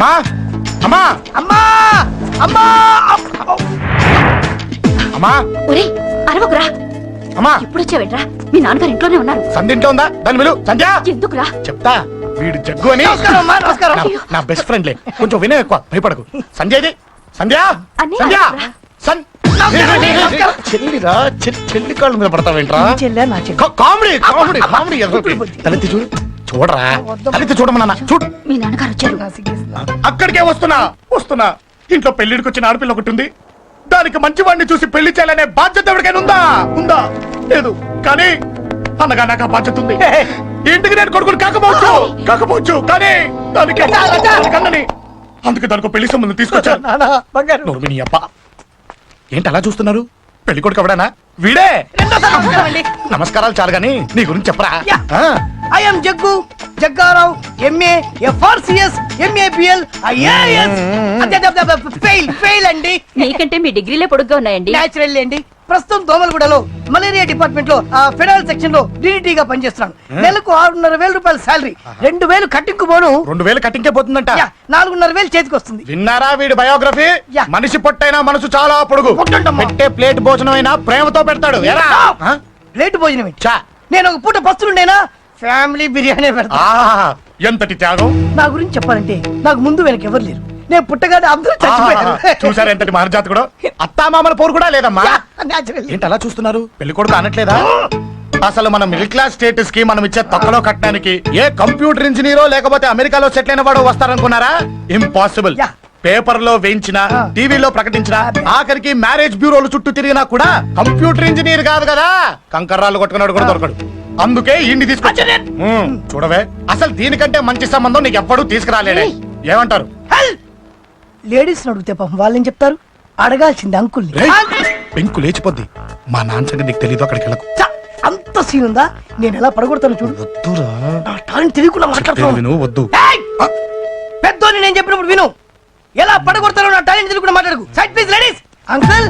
అమ్మా అమ్మా అమ్మా అమ్మా అమ్మా ఒరే అరవకురా. అమ్మా ఇప్పుడు వచ్చావేట్రా? మీ నాన్నగారు ఇంట్లోనే ఉన్నారు. సంధ్య ఇంట్లో ఉందా? దాని విలు. సంధ్య ఎందుకురా? చెప్తా. వీడు జగ్గు అని నమస్కారం అమ్మా, నమస్కారం. నా బెస్ట్ ఫ్రెండ్లే. కొంచెం వినే ఎక్కువ, భయపడకు. సంధ్యది సంధ్య అన్నయ్య, సంధ్య రా. చెల్లిరా చెల్లి కాళ్ళు మీద పడతావేంట్రా? చెల్లె నా చెల్లె. కామెడీ కామెడీ కామెడీ తలెత్తి చూడు. చూడరా తలెత్తి చూడమన్నా చూడు. మీ నాన్నగారు వచ్చారు. అక్కడికే వస్తున్నా. ఇంట్లో పెళ్లిడికి వచ్చిన ఆడపిల్ల ఒకటి ఉంది. దానికి మంచి వాడిని చూసి పెళ్లి చేయాలనే బాధ్యత ఎవరికైనా ఉందా? లేదు. కానీ అనగా నాకు ఆ బాధ్యత ఉంది. ఇంటికి నేను కొడుకుని కాకపోవచ్చు కానీ దానికి కన్నని. అందుకే దానికి పెళ్లి సంబంధం తీసుకొచ్చాను. నోర్మిని అప్ప ఏంటి అలా చూస్తున్నారు? పెళ్లి కొడుకు ఎవడానా? వీడే. నమస్కారాలు చాలు గాని నీ గురించి చెప్పరా. I'm Jaggu Jaggarao, MA FRCS MABL IAS. Fail అండి. మీకంటే మీ డిగ్రీలే పొడుగ్గా ఉన్నాయండి. న్యాచురల్ అండి. ప్రస్తుతం దోమలగూడలో మలేరియా డిపార్ట్మెంట్ లో ఫెడరల్ సెక్షన్ లో DDT గా పనిచేస్తున్నాను. నెలకు 6,500 రూపాయల శాలరీ, 2,000 కట్టింకు పోను. 2,000 కట్టింకే పోతుందంట. 4,500 చేతికి వస్తుంది. విన్నారా వీడి బయోగ్రఫీ? యా. మనిషి పొట్టైనా మనసు చాలా పొడుగు. పొట్టంటమ్మా. పెట్టే ప్లేట్ భోజనం అయినా ప్రేమతో పెడతాడు. ఎరా? ఆ? ప్లేట్ భోజనం ఏంటి? చా. నేను ఒక పూట పస్తులుండేనా ఫ్యామిలీ బిర్యానీ పెడతా. ఆహా, ఎంతటి త్యాగం. నా గురించి చెప్పాలంటే నాకు ముందు వెనక ఎవరు లేరు. నేను పుట్టగానే అందరూ చచ్చిపోయారు. చూసారు ఎంతటి మహర్జాత్ కూడా. అత్తామామల పోరు కూడా లేదమ్మా. న్యాచురల్. ఏంటి అలా చూస్తున్నారు? పెళ్లి కొడుకు అనట్లేదా? అసలు మన మిడిల్ క్లాస్ స్టేటస్ కి మనం ఇచ్చే తొక్కలో కట్టడానికి ఏ కంప్యూటర్ ఇంజనీరో లేకపోతే అమెరికాలో సెటిల్ అయిన వాడు వస్తారనుకున్నారా? ఇంపాసిబుల్. యా. పేపర్ లో వేయించిన, టీవీలో ప్రకటించిన, ఆఖరికి మ్యారేజ్ బ్యూరోలు చుట్టూ తిరిగినా కూడా కంప్యూటర్ ఇంజనీర్ కాదు కదా, కంకర్రాలు కొట్టుకున్నాడు కూడా దొరకడు. అందుకే ఇండి తీసుకొచ్చా. చూడవే, అసలు దీనికంటే మంచి సంబంధం నీకు ఎప్పుడూ తీసుకురాలేడే. ఏమంటారు? లేడీస్ అడిగితే పాపం వాళ్ళేం చెప్తారు? అడగాల్సింది అంకుల్. పెంకు లేచిపోద్ది. మా నాన్న సంగతి నీకు తెలీదు. అక్కడికి వెళ్ళకు. అంత సీన్ ఉందా? నేను ఎలా పడగొడతాను చూడు. వద్దురా. నా టాలెంట్ తెలియకుండా మాట్లాడుతున్నాను. విను, వద్దు. పెద్దోని నేను చెప్పినప్పుడు విను. ఎలా పడగొడతానో నా టాలెంట్ తెలియకుండా మాట్లాడకు. Side please ladies. Uncle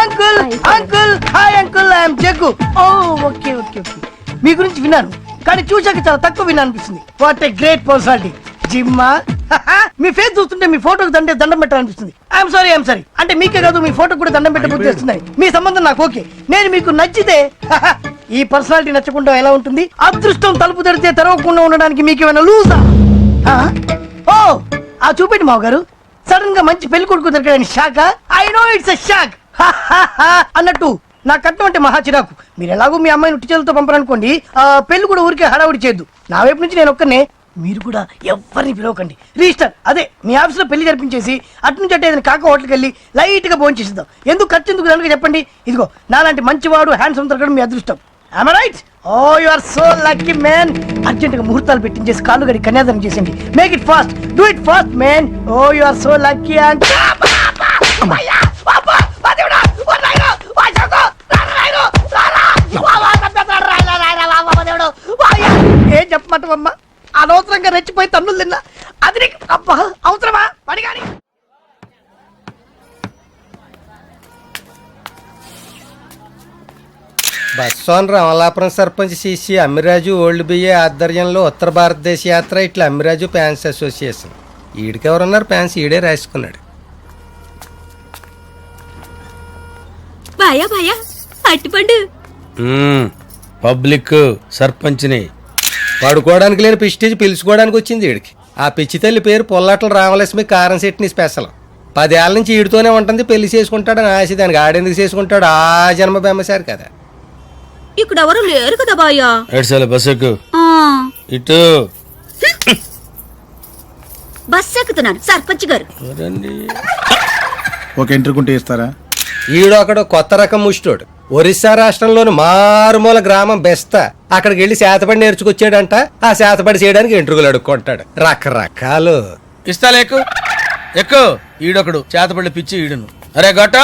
uncle uncle hi uncle, I'm Jaggu. Oh okay okay okay. మీ గురించి విన్నాను కానీ చూశాక చాలా తక్కువ విన్నా అనిపిస్తుంది. What a great personality. జిమ్మా మీ ఫేస్ చూస్తుంటే మీ ఫోటోకి దండం పెట్టాలనిపిస్తుంది. ఐఎమ్ సారీ అంటే మీకే కాదు మీ ఫోటోకి కూడా దండం పెట్ట బుద్ధి వస్తున్నాయి. మీ సంబంధం నాకు ఓకే. నేను మీకు నచ్చితే ఈ పర్సనాలిటీ నచ్చకుండా ఎలా ఉంటుంది? అదృష్టం తలుపు తెరితే తెరవకుండా ఉండడానికి మీకేమైనా లూజా? ఓ ఆ చూపెట్టి మావ గారు. సడన్ గా మంచి పెళ్లి కొడుకు దొరికాడని shock. I know it's a shock అన్నట్టు నా కట్నం అంటే మహా చిరాకు. మీరు ఎలాగో మీ అమ్మాయిని ఉట్టి చేతులతో పంపరనుకోండి, పెళ్లి కూడా ఊరికే హడావుడి చేయొద్దు. నా వైపు నుంచి నేను ఒక్కనే, మీరు కూడా ఎవరిని పిలవకండి. రిజిస్టర్ అదే మీ ఆఫీస్ లో పెళ్లి జరిపించేసి అటు నుంచి అంటే ఏదైనా కాక హోటల్కి వెళ్ళి లైట్ గా భోజనం చేసిద్దాం. ఎందుకు ఖర్చు ఎందుకు దానికి చెప్పండి. ఇదిగో నాలాంటి మంచివాడు హ్యాండ్సమ్ దొరకడం మీ అదృష్టం. Am I right? Oh, you are so lucky, man. Urgent గా ముహూర్తాలు పెట్టించేసి కాళ్ళు గడి కన్యాదానం చేసేయండి. Make it fast, do it fast, man. Oh, you are so lucky. And ఏం చెప్పమంటావమ్మా? అనవసరంగా రెచ్చిపోయి తన్నులు తిన్నా. అది నీకు అబ్బా అవసరమా? పడిగాని బస్వాన్ అమలాపురం సర్పంచ్ సిసి అమ్మిరాజు ఓల్డ్ బిఏ ఆధ్వర్యంలో ఉత్తర భారతదేశ యాత్ర ఇట్లా అమ్మిరాజు ఫ్యాన్స్ అసోసియేషన్. ఈడికి ఎవరున్నారు? ఫ్యాన్స్ ఈడే రాసుకున్నాడు. బాయా బాయా అట్టిపండు. పబ్లిక్ సర్పంచ్ని పడుకోవడానికి లేని పిస్టేజ్ పిలుచుకోవడానికి వచ్చింది ఈడికి. ఆ పిచ్చి తల్లి పేరు పొల్లాట్ల రామలక్ష్మి కారం సెట్ని స్పెషల్. 10 ఏళ్ళ నుంచి ఈడితోనే ఉంటుంది. పెళ్లి చేసుకుంటాడని ఆశ. దానికి ఆడెందుకు చేసుకుంటాడు? ఆ జన్మ బెమ్మసారు కదా. ఇక్కడ ఎవరు లేరు కదా బాయా. బస్సు ఇటు బస్ ఎక్కుతున్నాను సర్పంచ్ గారు. ఒక ఎంట్రుకుంటే ఇస్తారా? ఈడు అక్కడ కొత్త రకం ముష్టోడు. ఒరిస్సా రాష్ట్రంలోని మారుమూల గ్రామం బెస్తా. అక్కడికి వెళ్ళి శాతపడి నేర్చుకొచ్చాడంట. ఆ శాతపడి చేయడానికి ఎంట్రుకలు అడుక్కుంటాడు. రకరకాలు ఇస్తాలే. ఎక్కువ ఈడొకడు చేతపడి పిచ్చి ఈడును. అరే గట్ట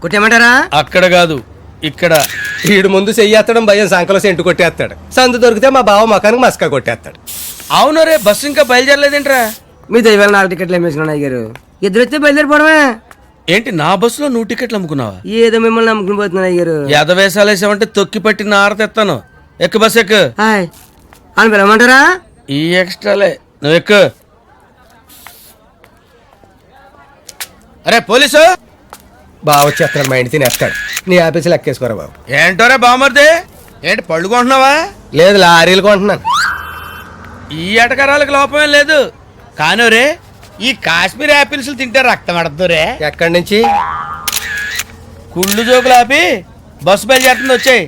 కుట్టేమంటారా? అక్కడ కాదు ఇక్కడ. ఈడు ముందు చెయ్యేత్తడం భయం, సంకలో సెంటు కొట్టేస్తాడు. సందు దొరికితే మా బావ మొఖానికి మస్కా కొట్టేస్తాడు. అవును రే, బస్సు ఇంకా బయలుదేరలేదేంట్రా? మీ దైవాలు 4 టికెట్లు అమ్మేసుకున్నాను అయ్యారు. ఇద్దరు వస్తే బయలుదేరిపోవడమే. ఏంటి నా బస్సులో 100 టికెట్లు అమ్ముకున్నావా? ఏదో మిమ్మల్ని నమ్ముకుని పోతున్నాను అయ్యారు. యాదవేశాలు వేసామంటే తొక్కి పట్టి నారతెత్తాను. ఎక్కు బస్ ఎక్కు. అని పిలవమంటారా? ఈ ఎక్స్ట్రాలే, నువ్వు ఎక్కు. అరే పోలీసు బావ వచ్చేస్తాడు, మా ఇంటి తినేస్తాడు. నీ ఆఫీసులో ఎక్కేసుకోరా బాబు. ఏంటోరే బామర్ది, ఏంటి పళ్ళు కొంటున్నావా? లేదు, లారీలు కొంటున్నాను. ఈ ఎటకరాలకు లోపమే లేదు కానీ రే, ఈ కాశ్మీర్ యాపిల్స్ తింటే రక్తం అడద్దురే. ఎక్కడి నుంచి? కుళ్ళు జోకులు ఆపి బస్సు బయలుదేరుతుంది, వచ్చాయి.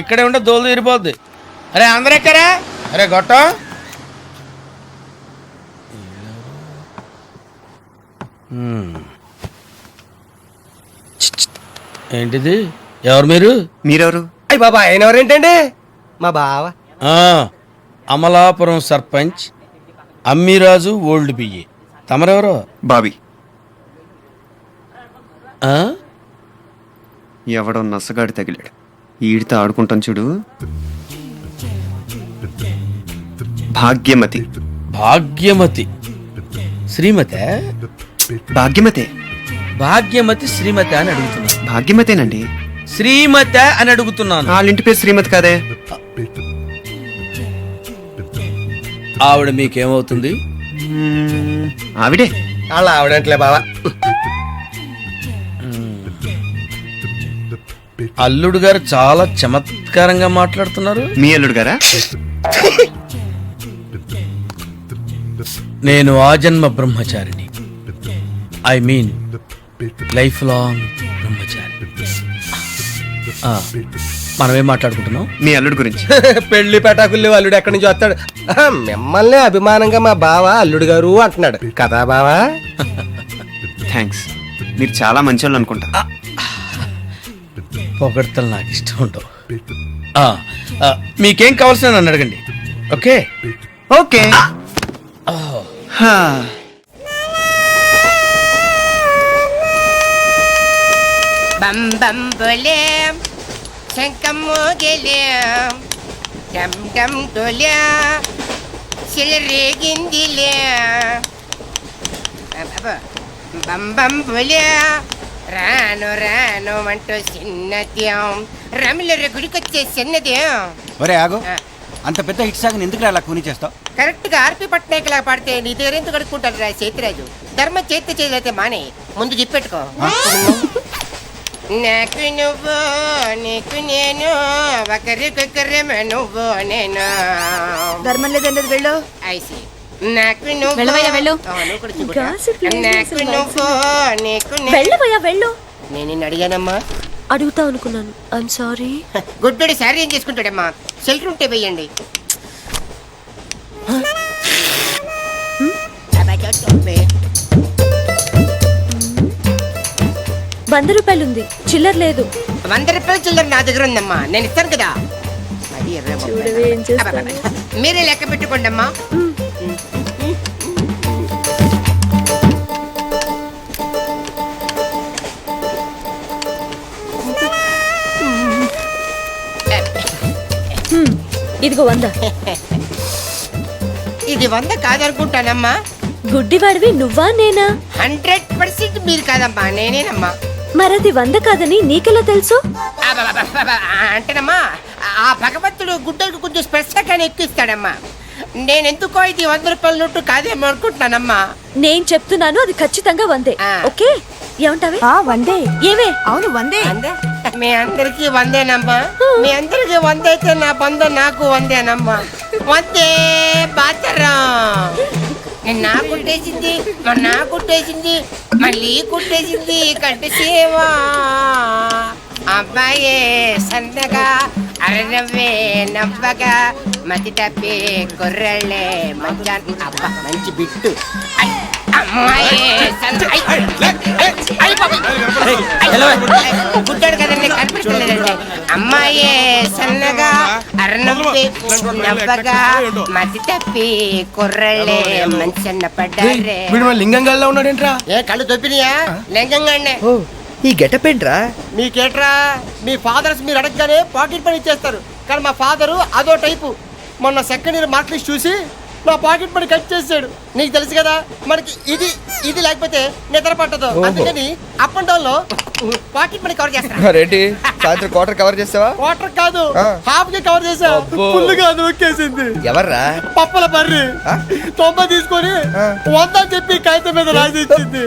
ఇక్కడే ఉంటే దోలు తీరిపోద్ది. అరే అందరు ఎక్కరా? అరే గొట్టం, ఏంటిది? ఎవరు మీరు? మీరెవరు? అయ్యి బాబా, ఆయన ఎవరేంటండి? మా బావ. అమలాపురం సర్పంచ్ అమ్మిరాజు ఓల్డ్ బియ్యి. తమరెవరో? బాబీ. ఆ? ఎవడో నసగాడి తగిలాడు, ఈడితో ఆడుకుంటాను చూడు. భాగ్యమతి. భాగ్యమతి శ్రీమతి? భాగ్యమతే. భాగ్యమతి శ్రీమతి అని అడుగుతున్నాను. భాగ్యమతేనండి. శ్రీమతి అని అడుగుతున్నాను. వాళ్ళ ఇంటి పేరు శ్రీమతి కాదే. ఆవిడ మీకేమవుతుంది? ఆవిడే. వాళ్ళ ఆవిడంటలే బావా. అల్లుడు గారు చాలా చమత్కారంగా మాట్లాడుతున్నారు. మీ అల్లుడు గారా? నేను ఆజన్మ బ్రహ్మచారిని. ఐ మీన్ లైఫ్ లాంగ్ బ్రహ్మచారి. మనమేం మాట్లాడుకుంటున్నాం? మీ అల్లుడు గురించి. పెళ్లి పెటాకుల్లి అల్లుడు ఎక్కడి నుంచి వస్తాడు? మిమ్మల్ని అభిమానంగా మా బావ అల్లుడు గారు అంటున్నాడు కదా బావా. థ్యాంక్స్, మీరు చాలా మంచి వాళ్ళు అనుకుంటా. పొగడ్తలు నాకు ఇష్టం ఉండవు. మీకేం కావాల్సిన నన్ను అడగండి. Okay okay. హా. బం బం బొలేం శంఖము గెలేం డమ్ డమ్ డొలే సిలరేగిందిలే బం బం బొలే రాను రాను అంటూ చిన్నదేం రమిల గుడికొచ్చే చిన్నదేం. ఒరే ఆగు, అంత పెద్ద హిట్ సాగుని ఎందుకు అలా కూని చేస్తావు? కరెక్ట్ గా ఆర్పి పట్నాయక్ లా పాడితే నీ దగ్గర ఎంత కడుక్కుంటాడు రా చేతిరాజు. ధర్మ చేతి చేయలేతే మానే, ముందు చెప్పెట్టుకో. నాకు నువ్వు నీకు నేను ఒకరికొకరేమే నువ్వు నేను. ధర్మం లేదండి, వెళ్ళు. ఐసి నాకు నువ్వు వెళ్ళవయ్యా, వెళ్ళు. నువ్వు కూడా చూడు. Gossip లేదు, నాకు అసలు నువ్వు నీకు వెళ్ళవయ్యా, వెళ్ళు. నేను నిన్ను అడిగానమ్మా. అడుగుతా అనుకున్నాను. I'm sorry. గుడ్డోడి సారీ ఏం చేసుకుంటాడమ్మా? షెల్టర్ ఉంటే వెయ్యండి. ₹100 చిల్లర లేదు. 100 రూపాయల చిల్లర నా దగ్గర ఉందమ్మా, నేను ఇస్తాను కదా. అది చూడవే ఏం చేస్తాను. మీరే లెక్క పెట్టుకోండి అమ్మా. ఇదిగో 100. ఇది 100 కాదనుకుంటానమ్మా. గుడ్డివాడివి నువ్వా నేనా? 100% మీరు కాదమ్మా, నేనేనమ్మా. మరది 100 కాదని నీకెలా తెలుసు? అంటేనమ్మా, ఆ భగవంతుడు గుడ్డలకు కొంచెం స్పెషల్గానే ఎక్కిస్తాడమ్మా. నేనెందుకో ఇది 100 రూపాయల నోటు కాదేమో అనుకుంటున్నానమ్మా. నేను చెప్తున్నాను, అది ఖచ్చితంగా 100. ఓకే, ఏమంటావే? 100. ఏమే? అవును 100. మీ అందరికి 100ఏనమ్మా. మీ అందరికి 100 అయితే నా బంధ నాకు 100ఏనమ్మా. 100 బాతరం. నిన్న కుట్టేసింది, మొన్న కుట్టేసింది, మళ్ళీ కుట్టేసింది కంటి సేవా. అబ్బాయే సన్నగా అరనవ్వే నవ్వగా మతి తప్పి కుర్రళ్ళే మంచి. అబ్బా మంచి బిట్టు. గుడ్డాడు కదండి, కనిపించలేదండి. అమ్మాయే సన్నగా అరనవ్వే నవ్వగా మతి తప్పి కుర్రళ్ళే మంచి అన్న పడ్డారే. లింగంగా ఉన్నాడేంట్రా? ఏ కళ్ళు తొప్పినాయా? లింగంగానే. ఈ గెటప్ ఏంట్రా? మీకేట్రా, మీ ఫాదర్స్ మీరు అడగగానే పాకెట్ పని ఇచ్చేస్తారు. కానీ మా ఫాదరు అదో టైపు. మొన్న సెకండ్ ఇయర్ మార్క్ లిస్ట్ చూసి నా పాకెట్ మనీ కట్ చేసాడు. నీకు తెలుసు కదా మనకి ఇది ఇది లేకపోతే నిద్ర పట్టదు. అందుకని అప్ అండ్ డౌన్ లో పాకెట్ మనీ కవర్ చేస్తా. రెడ్డి సాయంత్రం క్వార్టర్ కవర్ చేస్తావా? వాటర్ కాదు, హాఫ్ కి కవర్ చేసా. ఫుల్ గా నొక్కేసింది. ఎవర్రా? పప్పల బర్రి 90 తీసుకొని 100 చెప్పి కాగితం మీద రాసి ఇచ్చింది.